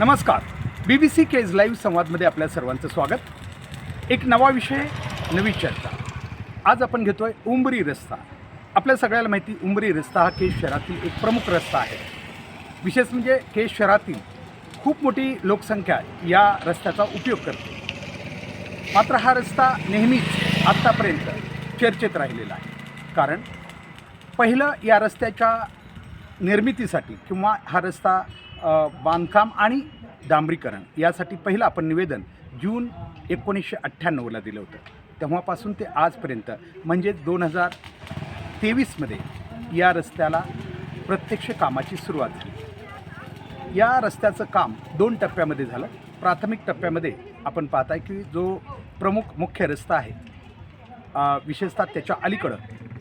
नमस्कार. BBC Kaij live संवादमध्ये आपल्या सर्वांचं स्वागत. एक नवा विषय, नवी चर्चा. आज आपण घेतोय उंबरी रस्ता. आपल्या सगळ्याला माहिती, उंबरी रस्ता हा केज शहरातील एक प्रमुख रस्ता आहे. विशेष म्हणजे केज शहरातील खूप मोठी लोकसंख्या या रस्त्याचा उपयोग करते. मात्र हा रस्ता नेहमीच आत्तापर्यंत चर्चेत राहिलेला आहे. कारण पहिलं या रस्त्याच्या निर्मितीसाठी किंवा हा रस्ता बांधकाम आणि डांबरीकरण यासाठी पहिलं आपण निवेदन जून 1998ला दिलं होतं. तेव्हापासून ते आजपर्यंत म्हणजे 2023मध्ये या रस्त्याला प्रत्यक्ष कामाची सुरुवात झाली. या रस्त्याचं काम 2 टप्प्यामध्ये झालं. प्राथमिक टप्प्यामध्ये आपण पाहताय की जो प्रमुख मुख्य रस्ता आहे, विशेषतः त्याच्या अलीकडं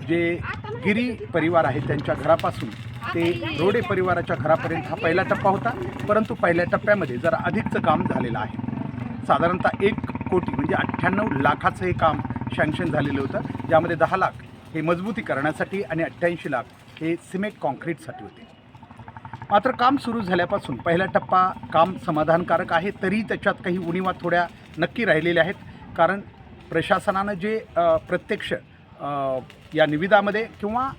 जे गिरी परिवार आहे त्यांच्या घरापासून ते रोडे परिवाराच्या घरापर्यंत हा पहिला टप्पा होता. परंतु पहिल्या टप्प्यामध्ये जरा अधिकचं काम झालेलं आहे. साधारणतः 1 कोटी म्हणजे 98 लाखाचं हे काम सँक्शन झालेलं होतं, ज्यामध्ये 10 लाख हे मजबूतीकरणासाठी आणि 88 लाख हे सिमेंट कॉन्क्रीटसाठी होते. मात्र काम सुरू झाल्यापासून पहिला टप्पा काम समाधानकारक आहे, तरीही त्याच्यात काही उणिवा थोड्या नक्की राहिलेल्या आहेत. कारण प्रशासनानं जे प्रत्यक्ष या निविदामध्ये किंवा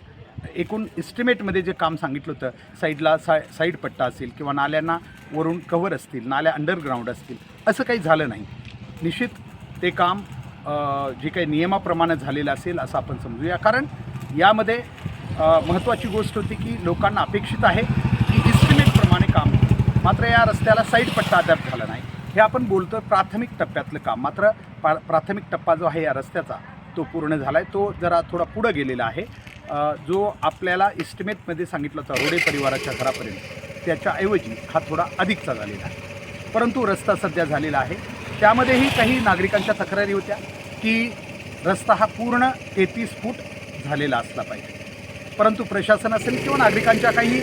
एकूण इस्टिमेटमध्ये जे काम सांगितलं होतं, साईडला साईड पट्टा असेल किंवा नाल्यांना वरून कव्हर असतील, नाल्या अंडरग्राऊंड असतील, असं काही झालं नाही. निश्चित ते काम जे काही नियमाप्रमाणे झालेलं असेल असं आपण समजूया. कारण यामध्ये महत्त्वाची गोष्ट होती की लोकांना अपेक्षित आहे की इस्टिमेटप्रमाणे काम होईल. मात्र या रस्त्याला साईड पट्टा अद्याप झाला नाही. हे आपण बोलतो प्राथमिक टप्प्यातलं काम. मात्र प्राथमिक टप्पा जो आहे या रस्त्याचा तो पूर्ण झाला आहे. तो जरा थोडा पुढं गेलेला आहे. जो आपल्याला इस्टिमेटमध्ये सांगितलं होतं रोडे परिवाराच्या घरापर्यंत, त्याच्याऐवजी हा थोडा अधिकचा झालेला आहे. परंतु रस्ता सध्या झालेला आहे. त्यामध्येही काही नागरिकांच्या तक्रारी होत्या की रस्ता हा पूर्ण 33 फूट झालेला असला पाहिजे. परंतु प्रशासन असेल किंवा नागरिकांच्या काही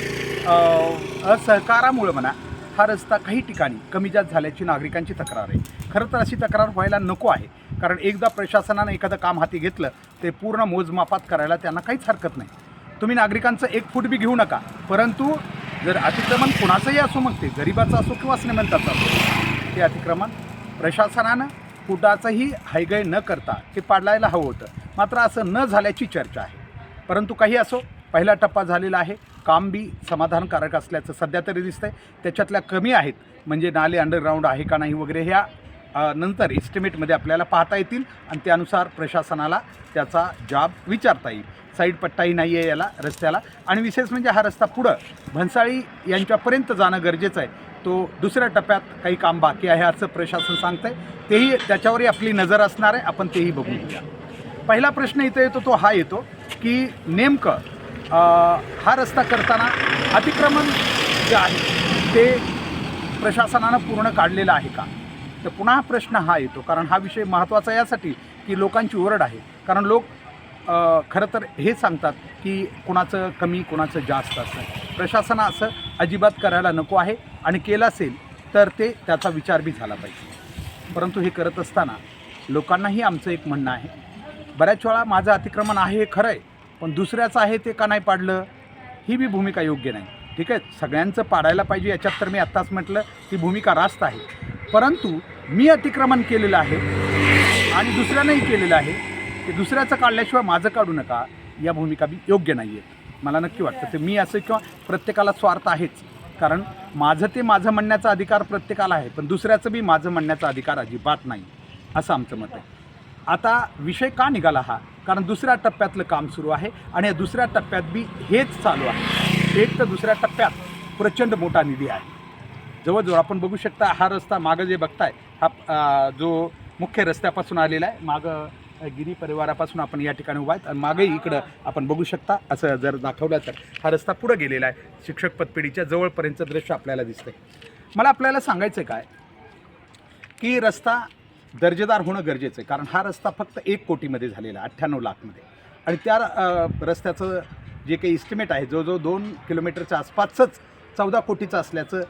असहकारामुळे म्हणा, हा रस्ता काही ठिकाणी कमी जास्त झाल्याची नागरिकांची तक्रार आहे. खरं तर अशी तक्रार व्हायला नको आहे. कारण एकदा प्रशासनानं एखादं काम हाती घेतलं ते पूर्ण मोजमापात करायला त्यांना काहीच हरकत नाही. तुम्ही नागरिकांचं 1 फूट बी घेऊ नका. परंतु जर अतिक्रमण कोणाचंही असो, मग ते गरिबाचं असो किंवा श्रीमंताचं असो, ते अतिक्रमण प्रशासनानं फुटाचंही हायगय न करता ते पाडायला हवं होतं. मात्र असं न झाल्याची चर्चा आहे. परंतु काही असो, पहिला टप्पा झालेला आहे. काम बी समाधानकारक असल्याचं सध्या तरी दिसतंय. त्याच्यातल्या कमी आहेत म्हणजे नाले अंडरग्राऊंड आहे का नाही वगैरे, ह्या नंतर इस्टिमेटमध्ये आपल्याला पाहता येतील आणि त्यानुसार प्रशासनाला त्याचा जाब विचारता येईल. साईड पट्टाही नाही आहे याला रस्त्याला. आणि विशेष म्हणजे हा रस्ता पुढं भन्साळी यांच्यापर्यंत जाणं गरजेचं आहे. तो दुसऱ्या टप्प्यात काही काम बाकी आहे असं प्रशासन सांगतं आहे. तेही त्याच्यावरही आपली नजर असणार आहे. आपण तेही बघू घेऊया. पहिला प्रश्न इथं येतो तो हा येतो की नेमकं हा रस्ता करताना अतिक्रमण जे आहे ते प्रशासनानं पूर्ण काढलेलं आहे का? तर पुन्हा प्रश्न हा येतो. कारण हा विषय महत्त्वाचा यासाठी की लोकांची ओरड आहे. कारण लोक खरं तर हे सांगतात की कोणाचं कमी कोणाचं जास्त असतं. प्रशासन असं अजिबात करायला नको आहे आणि केलं असेल तर ते त्याचा विचार बी झाला पाहिजे. परंतु हे करत असताना लोकांनाही आमचं एक म्हणणं आहे, बऱ्याच वेळा माझं अतिक्रमण आहे हे खरं आहे, पण दुसऱ्याचं आहे ते का नाही पाडलं, ही बी भूमिका योग्य नाही. ठीक आहे, सगळ्यांचं पाडायला पाहिजे याच्यात तर मी आत्ताच म्हटलं ती भूमिका रास्त आहे. परंतु मी अतिक्रमण केलेलं आहे आणि दुसऱ्यानंही केलेलं आहे, ते दुसऱ्याचं काढल्याशिवाय माझं काढू नका, या भूमिका बी योग्य नाही आहे मला नक्की वाटतं. ते मी असं किंवा प्रत्येकाला स्वार्थ आहेच. कारण माझं ते माझं म्हणण्याचा अधिकार प्रत्येकाला आहे, पण दुसऱ्याचं बी माझं म्हणण्याचा अधिकार अजिबात नाही असं आमचं मत आहे. आता विषय का निघाला हा? कारण दुसऱ्या टप्प्यातलं काम सुरू आहे आणि या दुसऱ्या टप्प्यात बी हेच चालू आहे. एक तर दुसऱ्या टप्प्यात प्रचंड मोठा निधी आहे. जवळजवळ आपण बघू शकता हा रस्ता मागं जे बघताय हा जो मुख्य रस्त्यापासून आलेला आहे. मागं गिरी परिवारापासून आपण या ठिकाणी उभा आहेत आणि मागेही इकडं आपण बघू शकता. असं जर दाखवलं तर हा रस्ता पुढं गेलेला आहे. शिक्षक पतपेढीच्या जवळपर्यंतचं दृश्य आपल्याला दिसतंय. मला आपल्याला सांगायचं काय की रस्ता दर्जेदार होणं गरजेचं आहे. कारण हा रस्ता फक्त 1 कोटीमध्ये झालेला आहे, 98 लाखमध्ये. आणि त्या रस्त्याचं जे काही इस्टिमेट आहे जवळजवळ 2 किलोमीटरच्या आसपासच 14 कोटीचं असल्याचं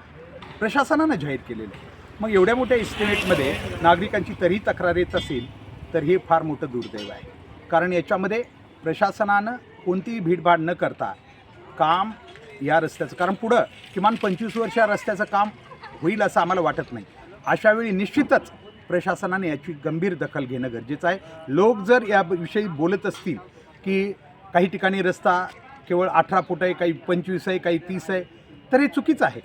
प्रशासनानं जाहीर केलेलं आहे. मग एवढ्या मोठ्या इस्टिमेटमध्ये नागरिकांची तरीही तक्रार येत असेल तर हे फार मोठं दुर्दैव आहे. कारण याच्यामध्ये प्रशासनानं कोणतीही भीडभाड न करता काम या रस्त्याचं, कारण पुढं किमान 25 वर्ष या रस्त्याचं काम होईल असं आम्हाला वाटत नाही. अशावेळी निश्चितच प्रशासनाने याची गंभीर दखल घेणं गरजेचं आहे. लोक जर याविषयी बोलत असतील की काही ठिकाणी रस्ता केवळ 18 फूट आहे, काही 25 आहे, काही 30 आहे, तर हे चुकीचं आहे.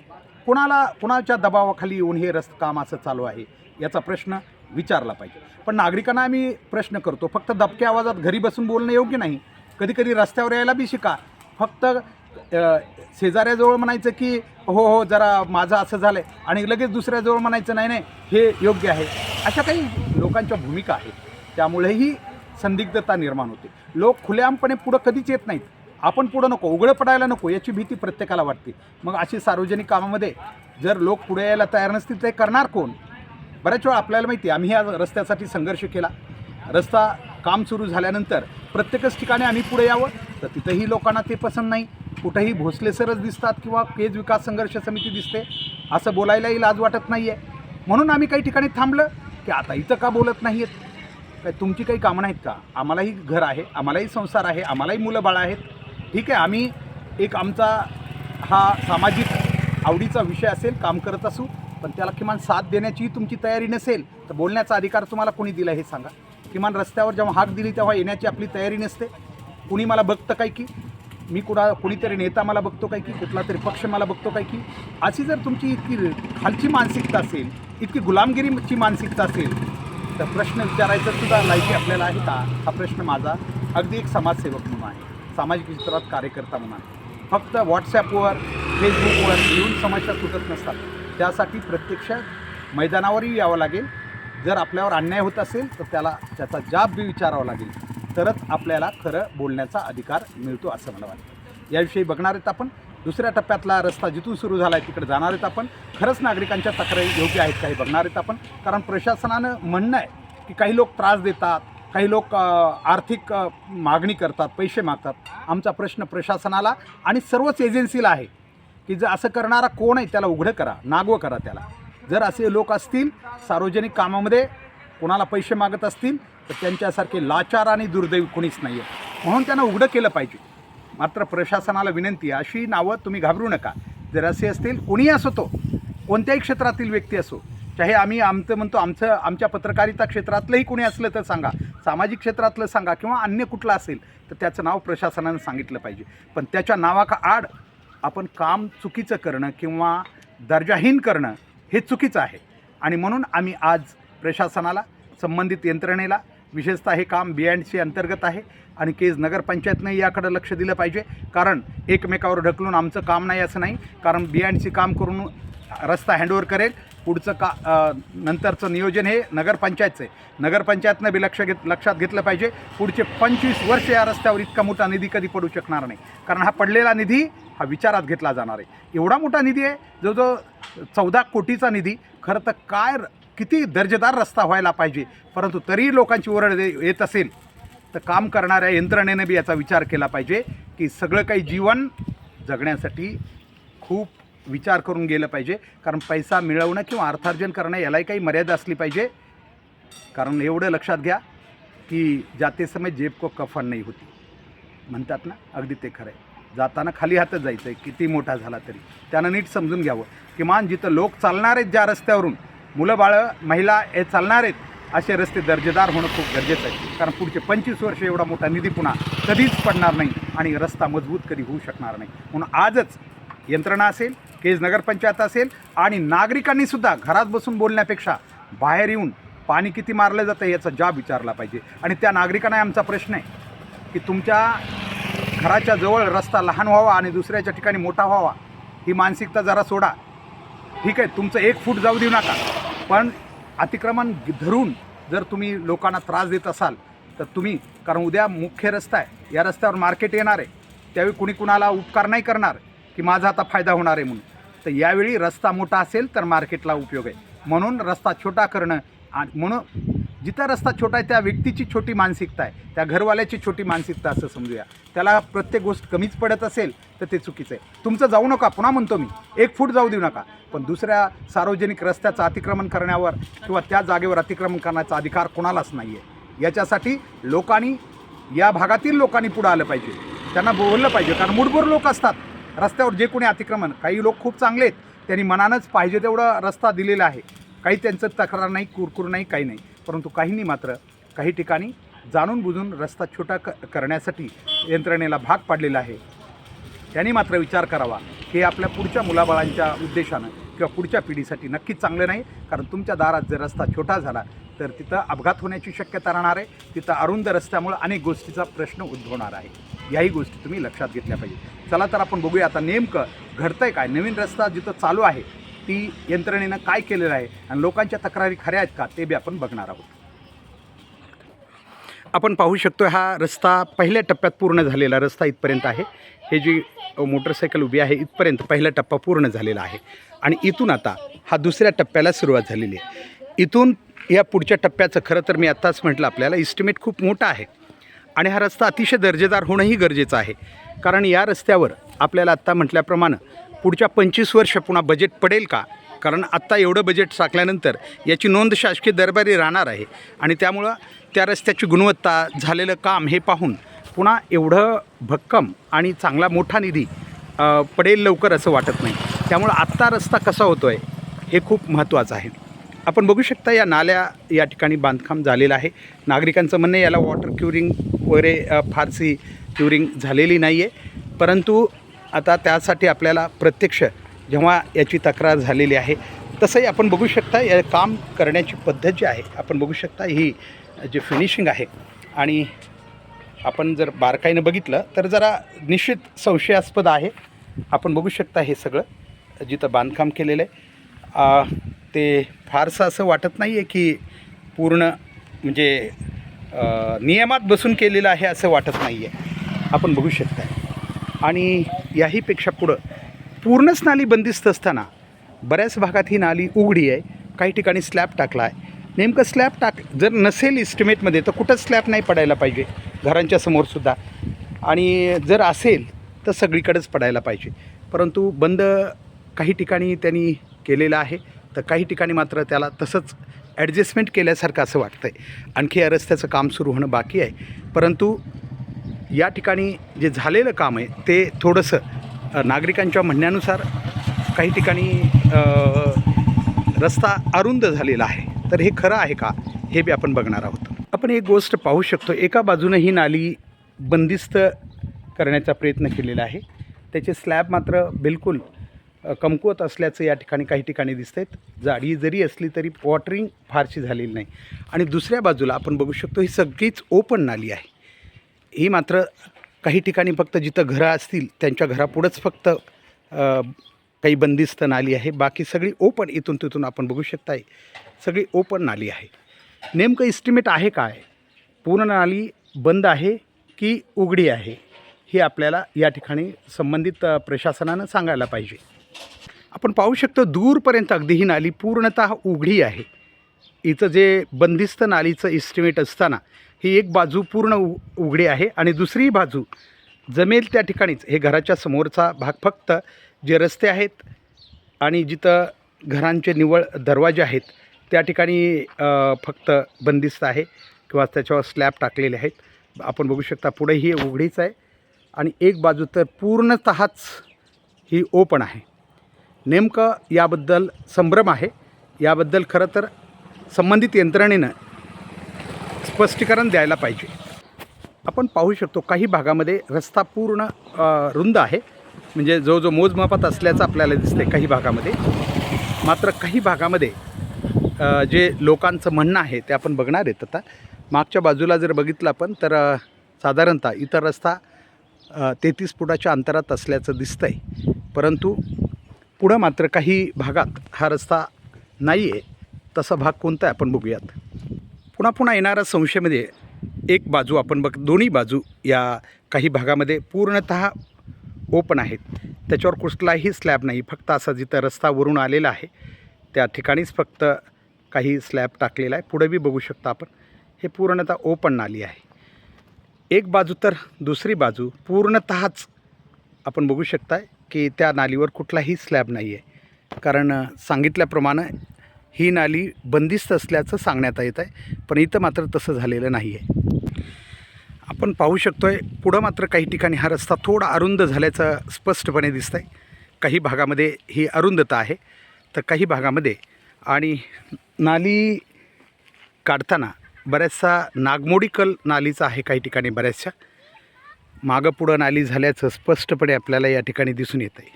कुणाच्या दबावाखाली येऊन हे काम असं चालू आहे याचा प्रश्न विचारला पाहिजे. पण नागरिकांना आम्ही प्रश्न करतो, फक्त दबक्या आवाजात घरी बसून बोलणं योग्य नाही. कधी कधी रस्त्यावर यायला बी शिका. फक्त शेजाऱ्याजवळ म्हणायचं की हो हो जरा माझं असं झालं आहे आणि लगेच दुसऱ्याजवळ म्हणायचं नाही नाही हे योग्य आहे. अशा काही लोकांच्या भूमिका आहेत, त्यामुळेही संदिग्धता निर्माण होते. लोक खुलेआमपणे पुढं कधीच येत नाहीत. आपण पुढं नको, उघडं पडायला नको याची भीती प्रत्येकाला वाटते. मग अशी सार्वजनिक कामामध्ये जर लोक पुढे यायला तयार नसतील तर करणार कोण? बऱ्याच वेळा आपल्याला माहिती आहे, आम्ही या रस्त्यासाठी संघर्ष केला. रस्ता काम सुरू झाल्यानंतर प्रत्येकच ठिकाणी आम्ही पुढे यावं तर तिथंही लोकांना ते पसंत नाही. कुठंही भोसले सरच दिसतात किंवा केज विकास संघर्ष समिती दिसते, असं बोलायलाही लाज वाटत नाही आहे. म्हणून आम्ही काही ठिकाणी थांबलं की आता इथं का बोलत नाही आहेत? काय तुमची काही कामं नाहीत का? आम्हालाही घर आहे, आम्हालाही संसार आहे, आम्हालाही मुलं बाळं आहेत. ठीक आहे, आम्ही एक आमचा हा सामाजिक आवडीचा विषय असेल, काम करत असू, पण त्याला किमान साथ देण्याची तुमची तयारी नसेल तर बोलण्याचा अधिकार तुम्हाला कोणी दिला हे सांगा. किमान रस्त्यावर जेव्हा हाक दिली तेव्हा येण्याची आपली तयारी नसते. कुणी मला बघतं काय की मी कुणीतरी नेता मला बघतो काय की कुठला तरी पक्ष मला बघतो काय की? अशी जर तुमची इतकी खालची मानसिकता असेल, इतकी गुलामगिरीची मानसिकता असेल तर प्रश्न विचारायचा सुद्धा लायकी आपल्याला आहे का? हा प्रश्न माझा अगदी एक समाजसेवक म्हणून आहे, सामाजिक क्षेत्रात कार्यकर्ता म्हणून आहे. फक्त व्हॉट्सॲपवर फेसबुकवर येऊन समस्या सुटत नसतात. त्यासाठी प्रत्यक्षात मैदानावरही यावं लागेल. जर आपल्यावर अन्याय होत असेल तर त्याचा जाब बी विचारावा लागेल, तरच आपल्याला खरं बोलण्याचा अधिकार मिळतो असं मला वाटतं. याविषयी बघणार आहेत आपण. दुसऱ्या टप्प्यातला रस्ता जिथून सुरू झाला आहे तिकडे जाणार आहेत आपण. खरंच नागरिकांच्या तक्रारी योग्य आहेत काही बघणार आहेत आपण. कारण प्रशासनानं म्हणणं आहे की काही लोक त्रास देतात, काही लोक आर्थिक मागणी करतात, पैसे मागतात. आमचा प्रश्न प्रशासनाला आणि सर्वच एजन्सीला आहे की जर असं करणारा कोण आहे त्याला उघडं करा, नागवं करा त्याला. जर असे लोक असतील सार्वजनिक कामामध्ये कोणाला पैसे मागत असतील तर त्यांच्यासारखे लाचार आणि दुर्दैवी कोणीच नाही आहे, म्हणून त्यांना उघडं केलं पाहिजे. मात्र प्रशासनाला विनंती आहे, अशी नावं तुम्ही घाबरू नका. जर असे असतील, कोणीही असो, तो कोणत्याही क्षेत्रातील व्यक्ती असो, चाहे आम्ही म्हणतो आमच्या पत्रकारिता क्षेत्रातलंही कोणी असलं तर सांगा, सामाजिक क्षेत्रातलं सांगा किंवा अन्य कुठलं असेल तर त्याचं नाव प्रशासनानं सांगितलं पाहिजे. पण त्याच्या नावाका आड आपण काम चुकीचं करणं किंवा दर्जाहीन करणं हे चुकीचं आहे. आणि म्हणून आम्ही आज प्रशासनाला, संबंधित यंत्रणेला, विशेषतः हे काम BC अंतर्गत आहे आणि केज नगरपंचायतनं याकडे लक्ष दिलं पाहिजे. कारण एकमेकावर ढकलून आमचं काम नाही असं नाही. कारण BC काम करून रस्ता हँडओव्हर करेल, पुढचं नंतरचं नियोजन हे नगरपंचायतचं आहे. नगरपंचायतनं बी लक्षात घेतलं पाहिजे. पुढचे 25 वर्ष या रस्त्यावर इतका मोठा निधी कधी पडू शकणार नाही. कारण हा पडलेला निधी हा विचारात घेतला जाणार आहे. एवढा मोठा निधी आहे, जवळजवळ 14 कोटीचा निधी. खरं तर किती दर्जेदार रस्ता व्हायला पाहिजे, परंतु तरीही लोकांची ओरड येत असेल तर काम करणाऱ्या यंत्रणेने बी याचा विचार केला पाहिजे की सगळं काही जीवन जगण्यासाठी खूप विचार करून गेलं पाहिजे. कारण पैसा मिळवणं किंवा अर्थार्जन करणं यालाही काही मर्यादा असली पाहिजे. कारण एवढं लक्षात घ्या की जाते समय जेब को कफन नाही होती म्हणतात ना, अगदी ते खरं आहे. जाताना खाली हातच जायचं आहे, किती मोठा झाला तरी. त्यानं नीट समजून घ्यावं. किमान जिथं लोक चालणार आहेत, ज्या रस्त्यावरून मुलं बाळं महिला हे चालणार आहेत, असे रस्ते दर्जेदार होणं खूप गरजेचं आहे. कारण पुढचे 25 वर्ष एवढा मोठा निधी पुन्हा कधीच पडणार नाही आणि रस्ता मजबूत कधी होऊ शकणार नाही. म्हणून आजच यंत्रणा असेल, केज नगरपंचायत असेल आणि नागरिकांनीसुद्धा घरात बसून बोलण्यापेक्षा बाहेर येऊन पाणी किती मारलं जातं याचा जाब विचारला पाहिजे. आणि त्या नागरिकांना आमचा प्रश्न आहे की तुमच्या घराच्या जवळ रस्ता लहान व्हावा आणि दुसऱ्याच्या ठिकाणी मोठा व्हावा ही मानसिकता जरा सोडा. ठीक आहे, तुमचं 1 फूट जाऊ देऊ नका, पण अतिक्रमण धरून जर तुम्ही लोकांना त्रास देत असाल तर तुम्ही, कारण उद्या मुख्य रस्ता आहे, या रस्त्यावर मार्केट येणार आहे, त्यावेळी कुणी कुणाला उपकार नाही करणार की माझा आता फायदा होणार आहे म्हणून. तर यावेळी रस्ता मोठा असेल तर मार्केटला उपयोग आहे. म्हणून रस्ता छोटा करणं, आणि म्हणून जिथं रस्ता छोटा आहे त्या व्यक्तीची छोटी मानसिकता आहे, त्या घरवाल्याची छोटी मानसिकता असं समजूया. त्याला प्रत्येक गोष्ट कमीच पडत असेल तर ते चुकीचं आहे. तुमचं जाऊ नका, पुन्हा म्हणतो मी, 1 फूट जाऊ देऊ नका, पण दुसऱ्या सार्वजनिक रस्त्याचं अतिक्रमण करण्यावर किंवा त्या जागेवर अतिक्रमण करण्याचा अधिकार कोणालाच नाही आहे. याच्यासाठी लोकांनी, या भागातील लोकांनी पुढं आलं पाहिजे, त्यांना बोललं पाहिजे. कारण मूठभर लोक असतात रस्त्यावर, जे कोणी अतिक्रमण, काही लोक खूप चांगले आहेत त्यांनी मनानंच पाहिजे तेवढं रस्ता दिलेला आहे. काही त्यांचं तक्रार नाही, कुरकुर नाही, काही नाही. परंतु काहींनी मात्र काही ठिकाणी जाणून बुजून रस्ता छोटा करण्यासाठी यंत्रणेला भाग पाडलेला आहे. त्यांनी मात्र विचार करावा. हे आपल्या पुढच्या मुलाबाळांच्या उद्देशानं किंवा पुढच्या पिढीसाठी नक्कीच चांगलं नाही. कारण तुमच्या दारात जर रस्ता छोटा झाला तर तिथं अपघात होण्याची शक्यता राहणार आहे. तिथं अरुंद रस्त्यामुळे अनेक गोष्टीचा प्रश्न उद्भवणार आहे. याही गोष्टी तुम्ही लक्षात घेतल्या पाहिजे. चला तर आपण बघूया आता नेमकं घडतंय काय. नवीन रस्ता जिथं चालू आहे ती यंत्रणेनं काय केलेलं आहे आणि लोकांच्या तक्रारी खऱ्या आहेत का ते बी आपण बघणार आहोत. आपण पाहू शकतो हा रस्ता पहिल्या टप्प्यात पूर्ण झालेला रस्ता इथपर्यंत आहे. हे जी मोटरसायकल उभी आहे इथपर्यंत पहिला टप्पा पूर्ण झालेला आहे आणि इथून आता हा दुसऱ्या टप्प्याला सुरुवात झालेली आहे. इथून या पुढच्या टप्प्याचं खरं तर मी आत्ताच म्हटलं आपल्याला इस्टिमेट खूप मोठा आहे आणि हा रस्ता अतिशय दर्जेदार होणंही गरजेचं आहे. कारण या रस्त्यावर आपल्याला आत्ता म्हटल्याप्रमाणे पुढच्या 25 वर्ष पुन्हा बजेट पडेल का. कारण आत्ता एवढं बजेट टाकल्यानंतर याची नोंद शासकीय दरबारी राहणार आहे आणि त्यामुळं त्या रस्त्याची गुणवत्ता झालेलं काम हे पाहून पुन्हा एवढं भक्कम आणि चांगला मोठा निधी पडेल लवकर असं वाटत नाही. त्यामुळं आत्ता रस्ता कसा होतो आहे हे खूप महत्त्वाचं आहे. आपण बघू शकता या नाल्या या ठिकाणी बांधकाम झालेलं आहे. नागरिकांचं म्हणणं याला वॉटर क्युरिंग वगैरे फारशी क्युरिंग झालेली नाही आहे. परंतु आता त्यासाठी आपल्याला प्रत्यक्ष जेव्हा याची तक्रार झालेली आहे तसंही आपण बघू शकता या काम करण्याची पद्धत जी आहे आपण बघू शकता ही जे फिनिशिंग आहे आणि आपण जर बारकाईनं बघितलं तर जरा निश्चित संशयास्पद आहे. आपण बघू शकता हे सगळं जिथं बांधकाम केलेलं आहे ते फारसं असं वाटत नाही आहे की पूर्ण म्हणजे नियमात बसून केलेलं आहे असं वाटत नाही आहे. आपण बघू शकता आणि याहीपेक्षा पुढं पूर्णच नाली बंदिस्त असताना बऱ्याच भागात ही नाली उघडी आहे. काही ठिकाणी स्लॅब टाकला आहे. नेमकं स्लॅब जर नसेल इस्टिमेटमध्ये तर कुठंच स्लॅब नाही पडायला पाहिजे घरांच्या समोरसुद्धा आणि जर असेल तर सगळीकडेच पडायला पाहिजे. परंतु बंद काही ठिकाणी त्यांनी केलेलं आहे तर काही ठिकाणी मात्र त्याला तसंच ॲडजस्टमेंट केल्यासारखं असं वाटतं आहे. आणखी या रस्त्याचं काम सुरू होणं बाकी आहे. परंतु या ठिकाणी जे झालेलं काम आहे ते थोडंसं नागरिकांच्या म्हणण्यानुसार काही ठिकाणी रस्ता अरुंद झालेला आहे. तर हे खरं आहे का हे बी आपण बघणार आहोत. आपण एक गोष्ट पाहू शकतो. एका बाजूनं ही नाली बंदिस्त करण्याचा प्रयत्न केलेला आहे. त्याचे स्लॅब मात्र बिलकुल कमकुवत असल्याचं या ठिकाणी काही ठिकाणी दिसत आहेत. जाडी जरी असली तरी वॉटरिंग फारशी झालेली नाही. आणि दुसऱ्या बाजूला आपण बघू शकतो ही सगळीच ओपन नाली आहे. ही मात्र काही ठिकाणी फक्त जिथं घरं असतील त्यांच्या घरापुढंच फक्त काही बंदिस्त नाली आहे. बाकी सगळी ओपन इथून तिथून आपण बघू शकता सगळी ओपन नाली आहे. नेमकं इस्टिमेट आहे काय पूर्ण नाली बंद आहे की उघडी आहे हे आपल्याला या ठिकाणी संबंधित प्रशासनानं सांगायला पाहिजे. आपण पाहू शकतो दूरपर्यंत अगदी ही नाली पूर्णतः उघडी आहे. इथं जे बंदिस्त नालीचं इस्टिमेट असताना ही एक बाजू पूर्ण उघडी आहे आणि दुसरी बाजू जमेल त्या ठिकाणीच हे घराच्या समोरचा भाग फक्त जे रस्ते आहेत आणि जिथं घरांचे निव्वळ दरवाजे आहेत त्या ठिकाणी फक्त बंदिस्त आहे किंवा त्याच्यावर स्लॅब टाकलेले आहेत. आपण बघू शकता पुढे ही उघडीच आहे आणि एक बाजू तर पूर्णतःच ही ओपन आहे. नेमकं याबद्दल संभ्रम आहे. याबद्दल खरं तर संबंधित यंत्रणेनं स्पष्टीकरण द्यायला पाहिजे. आपण पाहू शकतो काही भागामध्ये रस्ता पूर्ण रुंद आहे म्हणजे जो मोजमापात असल्याचं आपल्याला दिसते काही भागामध्ये. मात्र काही भागामध्ये जे लोकांचं म्हणणं आहे ते आपण बघणार आहेत. आता मागच्या बाजूला जर बघितलं आपण तर साधारणतः इतर रस्ता 33 फुटाच्या अंतरात असल्याचं दिसतं आहे. परंतु पुढं मात्र काही भागात हा रस्ता नाही आहे. तसा भाग कोणता आहे आपण बघूयात. पुन्हा येणारा संशयामध्ये एक बाजू आपण दोन्ही बाजू या काही भागामध्ये पूर्णतः ओपन आहेत. त्याच्यावर कुठलाही स्लॅब नाही. फक्त असा जिथं रस्ता वरून आलेला आहे त्या ठिकाणीच फक्त काही स्लॅब टाकलेला आहे. पुढे बी बघू शकता आपण हे पूर्णतः ओपन नाली आहे. एक बाजू तर दुसरी बाजू पूर्णतःच आपण बघू शकता की त्या नालीवर कुठलाही स्लॅब नाही आहे. कारण सांगितल्याप्रमाणे ही नाली बंदिस्त असल्याचं सांगण्यात येत आहे. पण इथं मात्र तसं झालेलं नाही आहे. आपण पाहू शकतो आहे पुढं मात्र काही ठिकाणी हा रस्ता थोडा अरुंद झाल्याचं स्पष्टपणे दिसतं आहे. काही भागामध्ये ही अरुंदता आहे तर काही भागामध्ये, आणि नाली काढताना बऱ्याचसा नागमोडी कल नालीचा आहे काही ठिकाणी, बऱ्याचशा मागं पुढं नाली झाल्याचं स्पष्टपणे आपल्याला या ठिकाणी दिसून येत आहे.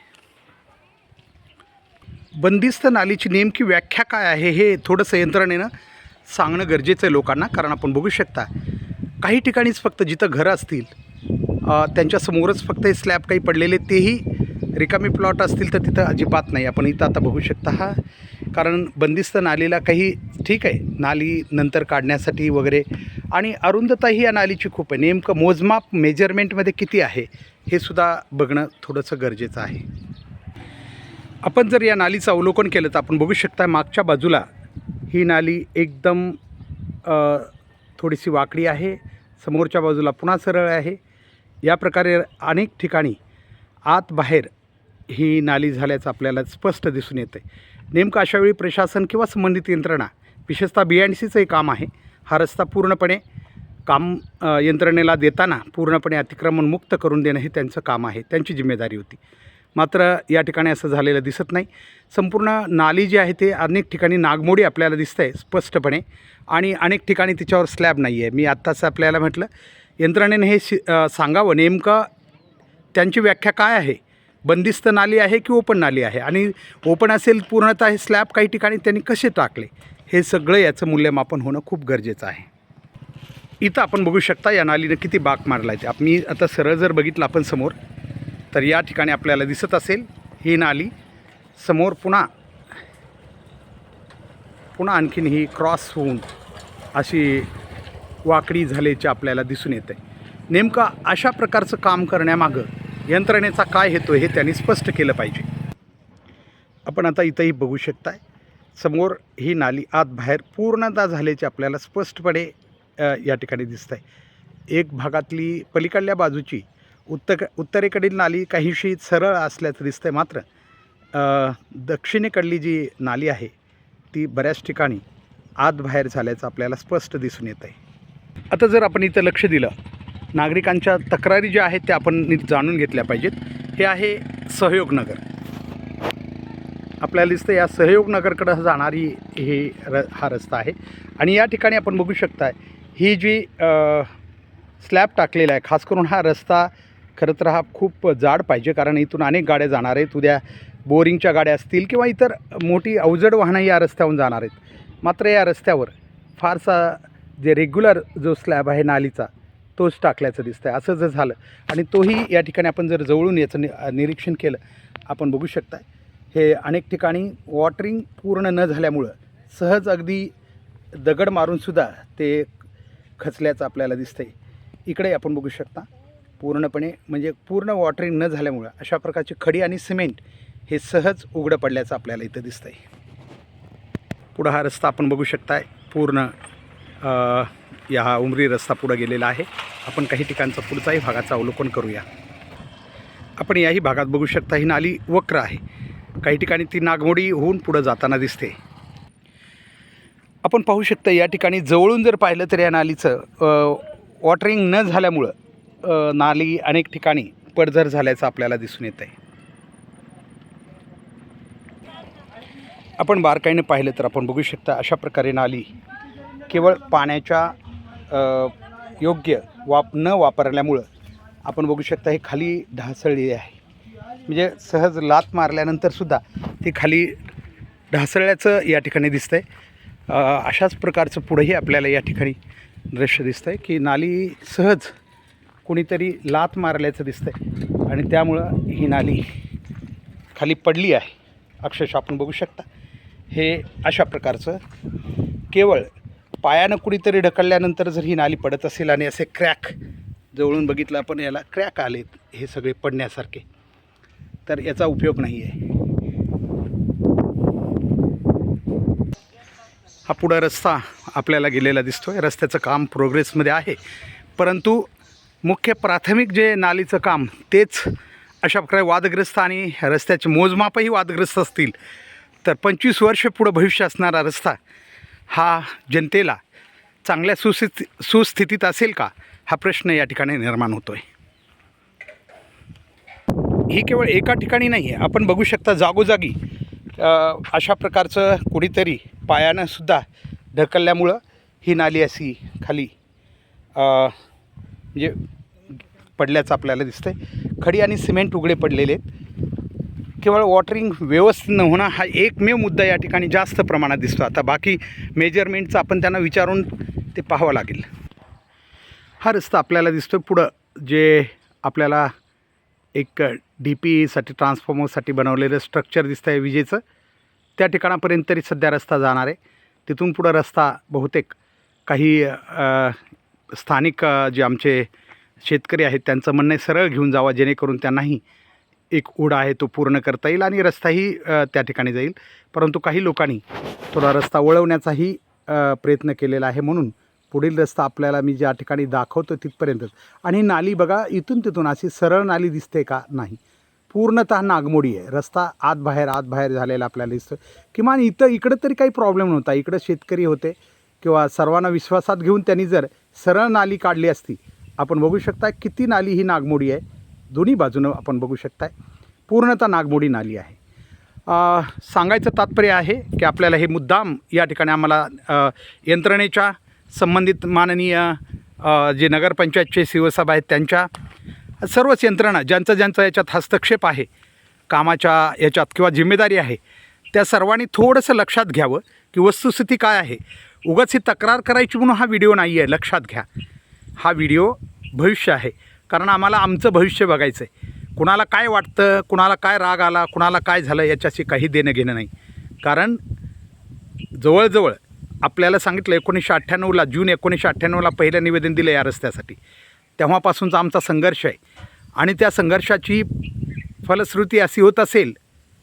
बंदिस्त नालीची नेमकी व्याख्या काय आहे हे थोडंसं यंत्रणेनं सांगणं गरजेचं आहे लोकांना. कारण आपण बघू शकता काही ठिकाणीच फक्त जिथं घरं असतील त्यांच्यासमोरच फक्त हे स्लॅब काही पडलेले, तेही रिकामी प्लॉट असतील तर तिथं अजिबात नाही. आपण इथं आता बघू शकता हा, कारण बंदिस्त नालीला काही ठीक आहे नाली नंतर काढण्यासाठी वगैरे, आणि अरुंदताही या नालीची खूप आहे. नेमकं मोजमाप मेजरमेंटमध्ये किती आहे हे सुद्धा बघणं थोडंसं गरजेचं आहे. आपण जर या नालीचं अवलोकन केलं तर आपण बघू शकता मागच्या बाजूला ही नाली एकदम थोडीशी वाकडी आहे, समोरच्या बाजूला पुन्हा सरळ आहे. या प्रकारे अनेक ठिकाणी आत बाहेर ही नाली झाल्याचं आपल्याला स्पष्ट दिसून येतं आहे. नेमकं अशावेळी प्रशासन किंवा संबंधित यंत्रणा, विशेषतः BNCचंही काम आहे हा रस्ता पूर्णपणे यंत्रणेला देताना पूर्णपणे अतिक्रमणमुक्त करून देणं हे त्यांचं काम आहे, त्यांची जिम्मेदारी होती. मात्र या ठिकाणी असं झालेलं दिसत नाही. संपूर्ण नाली जी आहे ते अनेक ठिकाणी नागमोडी आपल्याला दिसतं आहे स्पष्टपणे, आणि अनेक ठिकाणी तिच्यावर स्लॅब नाही आहे. मी आत्ताच आपल्याला म्हटलं यंत्रणेने हे सांगावं नेमकं त्यांची व्याख्या काय आहे, बंदिस्त नाली आहे की ओपन नाली आहे, आणि ओपन असेल पूर्णतः हे स्लॅब काही ठिकाणी त्यांनी कसे टाकले, हे सगळं याचं मूल्यमापन होणं खूप गरजेचं आहे. इथं आपण बघू शकता या नालीनं किती बाक मारला आहे. मी आता सरळ जर बघितलं आपण समोर तर या ठिकाणी आपल्याला दिसत असेल ही नाली समोर पुन्हा आणखीन ही क्रॉस होऊन अशी वाकडी झाल्याचे आपल्याला दिसून येते. नेमकं अशा प्रकारचं काम करण्यामागं यंत्रणेचा काय हेतू हे त्यांनी स्पष्ट केलं पाहिजे. आपण आता इथंही बघू शकताय समोर ही नाली आत बाहेर पूर्णतः झाल्याचे आपल्याला स्पष्टपणे या ठिकाणी दिसत आहे. एक भागातली पलीकडल्या बाजूची उत्तरेकडील नाली काहीशी सरळ असल्याचं दिसतं आहे, मात्र दक्षिणेकडली जी नाली आहे ती बऱ्याच ठिकाणी आत बाहेर झाल्याचं आपल्याला स्पष्ट दिसून येत आहे. आता जर आपण इथं लक्ष दिलं, नागरिकांच्या तक्रारी ज्या आहेत त्या आपण नीट जाणून घेतल्या पाहिजेत. हे आहे सहयोगनगर, आपल्याला दिसतं या सहयोगनगरकडं जाणारी हा रस्ता आहे. आणि या ठिकाणी आपण बघू शकता ही जी स्लॅब टाकलेला आहे, खास करून हा रस्ता खरं तर हा खूप जाड पाहिजे, कारण इथून अनेक गाड्या जाणार आहेत. उद्या बोरिंगच्या गाड्या असतील किंवा इतर मोठी अवजड वाहनं या रस्त्यावरून जाणार आहेत. मात्र या रस्त्यावर फारसा जे रेग्युलर जो स्लॅब आहे नालीचा तोच टाकल्याचं दिसतं आहे. असं जर झालं आणि तोही या ठिकाणी आपण जर जवळून याचं निरीक्षण केलं आपण बघू शकता हे अनेक ठिकाणी वॉटरिंग पूर्ण न झाल्यामुळं सहज अगदी दगड मारूनसुद्धा ते खचल्याचं आपल्याला दिसतं आहे. इकडे आपण बघू शकता पूर्णपणे म्हणजे पूर्ण वॉटरिंग न झाल्यामुळं अशा प्रकारची खडी आणि सिमेंट हे सहज उघडं पडल्याचं आपल्याला इथं दिसतं आहे. पुढं हा रस्ता आपण बघू शकताय पूर्ण या उमरी रस्ता पुढं गेलेला आहे. आपण काही ठिकाणचा पुढचाही भागाचं अवलोकन करूया. आपण याही भागात बघू शकता ही नाली वक्र आहे, काही ठिकाणी ती नागमोडी होऊन पुढं जाताना दिसते. आपण पाहू शकता या ठिकाणी जवळून जर पाहिलं तर या नालीचं वॉटरिंग न झाल्यामुळं नाली अनेक ठिकाणी पडझड झाल्याचं आपल्याला दिसून येत आहे. आपण बारकाईने पाहिलं तर आपण बघू शकता अशा प्रकारे नाली केवळ पाण्याच्या योग्य न वापरल्यामुळं आपण बघू शकता हे खाली ढासळली आहे. म्हणजे सहज लात मारल्यानंतरसुद्धा ती खाली ढासळल्याचं या ठिकाणी दिसतं आहे. अशाच प्रकारचं पुढंही आपल्याला या ठिकाणी दृश्य दिसतं आहे की नाली सहज कोणीतरी लात मारल्याचं दिसतं आहे आणि त्यामुळं ही नाली खाली पडली आहे. अक्षरशः आपण बघू शकता हे अशा प्रकारचं केवळ पायानं कुणीतरी ढकलल्यानंतर जर ही नाली पडत असेल आणि असे क्रॅक जवळून बघितलं आपण याला क्रॅक आलेत हे सगळे पडण्यासारखे, तर याचा उपयोग नाही आहे. हा पुढं रस्ता आपल्याला गेलेला दिसतो आहे. रस्त्याचं काम प्रोग्रेसमध्ये आहे, परंतु मुख्य प्राथमिक जे नालीचं काम तेच अशा प्रकारे वादग्रस्त आणि रस्त्याचे मोजमापही वादग्रस्त असतील तर 25 वर्ष पुढं भविष्य असणारा रस्ता हा जनतेला चांगल्या सुस्थितीत असेल का हा प्रश्न या ठिकाणी निर्माण होतो आहे. ही केवळ एका ठिकाणी नाही आहे. आपण बघू शकता जागोजागी अशा प्रकारचं कुणीतरी पायानंसुद्धा ढकलल्यामुळं ही नाली अशी खाली म्हणजे पडल्याचं आपल्याला दिसतं आहे. खडी आणि सिमेंट उघडे पडलेले आहेत. केवळ वॉटरिंग व्यवस्थित न होणं हा एकमेव मुद्दा या ठिकाणी जास्त प्रमाणात दिसतो. आता बाकी मेजरमेंटचं आपण त्यांना विचारून ते पाहावं लागेल. हा रस्ता आपल्याला दिसतो पुढं जे आपल्याला एक DP साठी ट्रान्सफॉर्मरसाठी बनवलेलं स्ट्रक्चर दिसतं आहे विजेचं. त्या ठिकाणापर्यंत तरी सध्या रस्ता जाणार आहे. तिथून पुढं रस्ता बहुतेक काही स्थानिक जे आमचे शेतकरी आहेत त्यांचं म्हणणं आहे सरळ घेऊन जावा, जेणेकरून त्यांनाही एक ओढा आहे तो पूर्ण करता येईल आणि रस्ताही त्या ठिकाणी जाईल. परंतु काही लोकांनी थोडा रस्ता वळवण्याचाही प्रयत्न केलेला आहे. म्हणून पुढील रस्ता आपल्याला मी ज्या ठिकाणी दाखवतो तिथपर्यंतच. आणि नाली बघा, इथून तिथून अशी सरळ नाली दिसते का? नाही, पूर्णतः नागमोडी आहे. रस्ता आत बाहेर झालेला आपल्याला दिसतो. किमान इकडं तरी काही प्रॉब्लेम नव्हता. इकडं शेतकरी होते किंवा सर्वांना विश्वासात घेऊन त्यांनी जर सरळ नाली काढली असती. आपण बघू शकता किती नाली ही नागमोडी आहे. दोन्ही बाजूनं आपण बघू शकताय पूर्णतः नागमोडी नाली आहे. सांगायचं तात्पर्य आहे की आपल्याला हे मुद्दाम या ठिकाणी आम्हाला यंत्रणेच्या संबंधित माननीय जे नगरपंचायतचे शिवसाहेब आहेत त्यांच्या सर्वच यंत्रणा ज्यांचा याच्यात हस्तक्षेप आहे, कामाच्या याच्यात किंवा जिम्मेदारी आहे, त्या सर्वांनी थोडंसं लक्षात घ्यावं की वस्तुस्थिती काय आहे. उगाच ही तक्रार करायची म्हणून हा व्हिडिओ नाही आहे. लक्षात घ्या, हा व्हिडिओ भविष्य आहे. कारण आम्हाला आमचं भविष्य बघायचं आहे. कुणाला काय वाटतं, कुणाला काय राग आला, कुणाला काय झालं याच्याशी काही देणं घेणं नाही. कारण जवळजवळ आपल्याला सांगितलं 1998ला जून 1998ला पहिलं निवेदन दिलं या रस्त्यासाठी. तेव्हापासूनचा आमचा संघर्ष आहे आणि त्या संघर्षाची फलश्रुती अशी होत असेल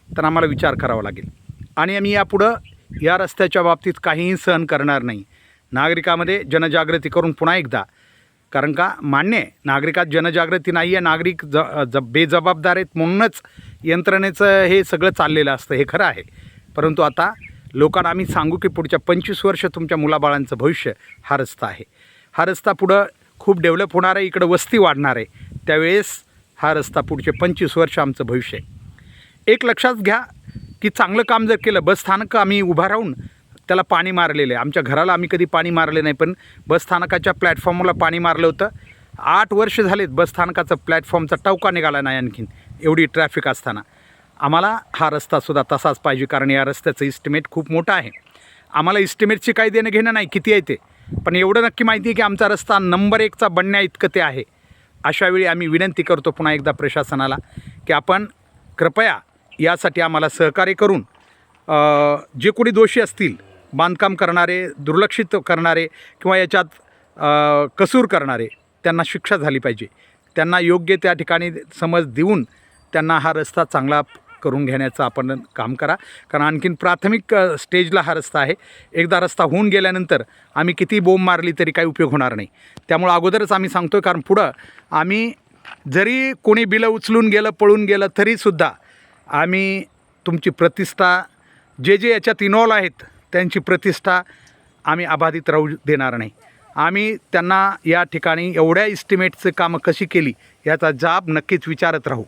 तर आम्हाला विचार करावा लागेल. आणि आम्ही यापुढं या रस्त्याच्या बाबतीत काहीही सहन करणार नाही. नागरिकामध्ये जनजागृती करून पुन्हा एकदा, कारण का मान्य आहे नागरिकात जनजागृती नाही आहे, नागरिक बेजबाबदार आहेत म्हणूनच यंत्रणेचं हे सगळं चाललेलं असतं, हे खरं आहे. परंतु आता लोकांना आम्ही सांगू की पुढच्या 25 वर्ष तुमच्या मुलाबाळांचं भविष्य हा रस्ता आहे. हा रस्ता पुढं खूप डेव्हलप होणार आहे, इकडं वस्ती वाढणार आहे. त्यावेळेस हा रस्ता पुढचे 25 वर्ष आमचं भविष्य आहे. एक लक्षात घ्या की चांगलं काम जर केलं, बसस्थानकं आम्ही उभा राहून त्याला पाणी मारलेलं आहे. आमच्या घराला आम्ही कधी पाणी मारले नाही, पण बसस्थानकाच्या प्लॅटफॉर्मला पाणी मारलं होतं. 8 वर्ष झालेत बसस्थानकाचा प्लॅटफॉर्मचा टवका निघाला नाही आणखीन, एवढी ट्रॅफिक असताना. आम्हाला हा रस्तासुद्धा तसाच पाहिजे, कारण या रस्त्याचं इस्टिमेट खूप मोठं आहे. आम्हाला इस्टिमेटची काही देणं घेणं नाही किती आहे ते, पण एवढं नक्की माहिती आहे की आमचा रस्ता नंबर 1चा बनण्या इतकं ते आहे. अशावेळी आम्ही विनंती करतो पुन्हा एकदा प्रशासनाला की आपण कृपया यासाठी आम्हाला सहकार्य करून जे कोणी दोषी असतील, बांधकाम करणारे, दुर्लक्षित करणारे किंवा याच्यात कसूर करणारे, त्यांना शिक्षा झाली पाहिजे. त्यांना योग्य त्या ठिकाणी समज देऊन त्यांना हा रस्ता चांगला करून घेण्याचं आपण काम करा. कारण आणखीन प्राथमिक स्टेजला हा रस्ता आहे. एकदा रस्ता होऊन गेल्यानंतर आम्ही किती बोंब मारली तरी काही उपयोग होणार नाही. त्यामुळं अगोदरच आम्ही सांगतो, कारण पुढं आम्ही जरी कोणी बिलं उचलून गेलं, पळून गेलं, तरीसुद्धा आम्ही तुमची प्रतिष्ठा, जे याच्यात इन्व्हॉल्व आहेत त्यांची प्रतिष्ठा आम्ही अबाधित राहू देणार नाही. आम्ही त्यांना या ठिकाणी एवढ्या इस्टिमेटचं कामं कशी केली याचा जाब नक्कीच विचारत राहू.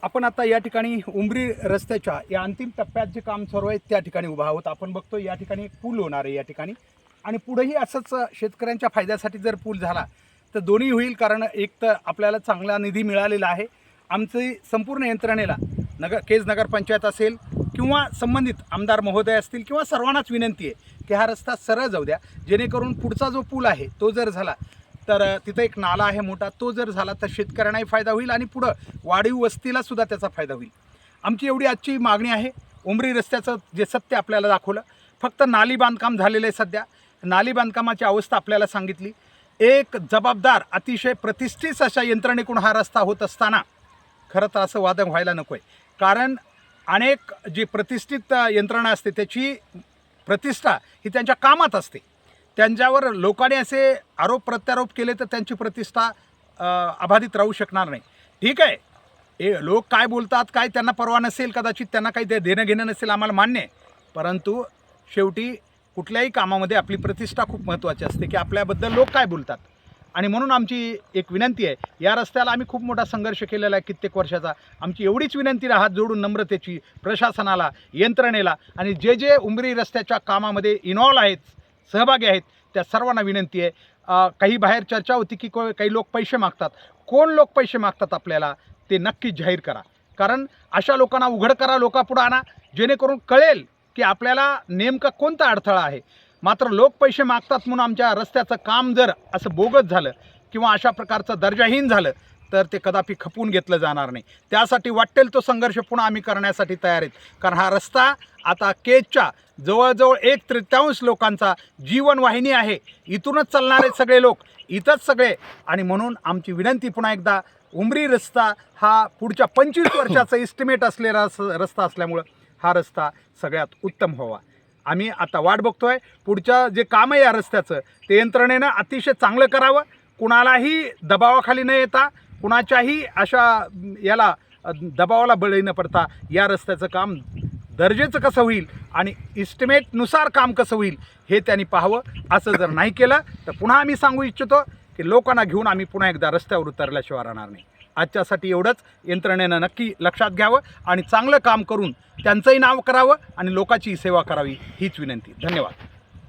आपण आता या ठिकाणी उंबरी रस्त्याच्या या अंतिम टप्प्यात जे काम सुरू आहे त्या ठिकाणी उभा आहोत. आपण बघतो या ठिकाणी एक पूल होणार आहे या ठिकाणी, आणि पुढेही असंच शेतकऱ्यांच्या फायद्यासाठी जर पूल झाला तर दोन्ही होईल. कारण एक तर आपल्याला चांगला निधी मिळालेला आहे. आमची संपूर्ण यंत्रणेला केज नगरपंचायत असेल किंवा संबंधित आमदार महोदय असतील किंवा सर्वांनाच विनंती आहे की हा रस्ता सरळ जाऊ द्या, जेणेकरून पुढचा जो पूल आहे तो जर झाला तर तिथं एक नाला आहे मोठा, तो जर झाला तर शेतकऱ्यांनाही फायदा होईल आणि पुढं वाढीव वस्तीलासुद्धा त्याचा फायदा होईल. आमची एवढी आजची मागणी आहे. उंबरी रस्त्याचं जे सत्य आपल्याला दाखवलं, फक्त नाली बांधकाम झालेलं आहे. सध्या नाली बांधकामाची अवस्था आपल्याला सांगितली. एक जबाबदार अतिशय प्रतिष्ठित अशा यंत्रणेकडून हा रस्ता होत असताना खरं तर असं वादन व्हायला नको आहे. कारण अनेक जी प्रतिष्ठित यंत्रणा असते त्याची प्रतिष्ठा ही त्यांच्या कामात असते. त्यांच्यावर लोकांनी असे आरोप प्रत्यारोप केले तर त्यांची प्रतिष्ठा अबाधित राहू शकणार नाही. ठीक आहे, लोक काय बोलतात काय त्यांना परवा नसेल, कदाचित त्यांना काही ते देणं घेणं नसेल, आम्हाला मान्य आहे. परंतु शेवटी कुठल्याही कामामध्ये आपली प्रतिष्ठा खूप महत्त्वाची असते की आपल्याबद्दल लोक काय बोलतात. आणि म्हणून आमची एक विनंती आहे, या रस्त्याला आम्ही खूप मोठा संघर्ष केलेला आहे कित्येक वर्षाचा. आमची एवढीच विनंती आहे, हात जोडून नम्रतेची, प्रशासनाला, यंत्रणेला आणि जे जे उंबरी रस्त्याच्या कामामध्ये इन्व्हॉल्व आहेत, सहभागी आहेत, त्या सर्वांना विनंती आहे. काही बाहेर चर्चा होती की काही लोक पैसे मागतात. कोण लोक पैसे मागतात आपल्याला ते नक्कीच जाहीर करा, कारण अशा लोकांना उघड करा, लोकांपुढं आणा, जेणेकरून कळेल की आपल्याला नेमका कोणता अडथळा आहे. मात्र लोक पैसे मागतात म्हणून आमच्या रस्त्याचं काम जर असं बोगस झालं किंवा अशा प्रकारचं दर्जाहीन झालं तर ते कदापि खपवून घेतलं जाणार नाही. त्यासाठी वाटेल तो संघर्ष पुन्हा आम्ही करण्यासाठी तयार आहेत, कारण हा रस्ता आता केजच्या जवळजवळ 1/3 लोकांचा जीवनवाहिनी आहे. इथूनच चालणारे सगळे लोक इथंच सगळे, आणि म्हणून आमची विनंती पुन्हा एकदा, उंबरी रस्ता हा पुढच्या 25 वर्षाचा इस्टिमेट असलेला रस्ता असल्यामुळं हा रस्ता सगळ्यात उत्तम व्हावा. आम्ही आता वाट बघतोय. पुढचं जे काम आहे या रस्त्याचं ते यंत्रणेनं अतिशय चांगलं करावं. कुणालाही दबावाखाली न येता, कुणाच्याही अशा याला दबावाला बळी न पडता या रस्त्याचं काम दर्जेचं कसं होईल आणि इस्टिमेटनुसार काम कसं होईल हे त्यांनी पाहावं. असं जर नाही केलं तर पुन्हा आम्ही सांगू इच्छितो की लोकांना घेऊन आम्ही पुन्हा एकदा रस्त्यावर उतरल्याशिवाय राहणार नाही. आजच्यासाठी एवढंच. यंत्रणेनं नक्की लक्षात घ्यावं आणि चांगलं काम करून त्यांचंही नाव करावं आणि लोकांची सेवा करावी हीच विनंती. धन्यवाद.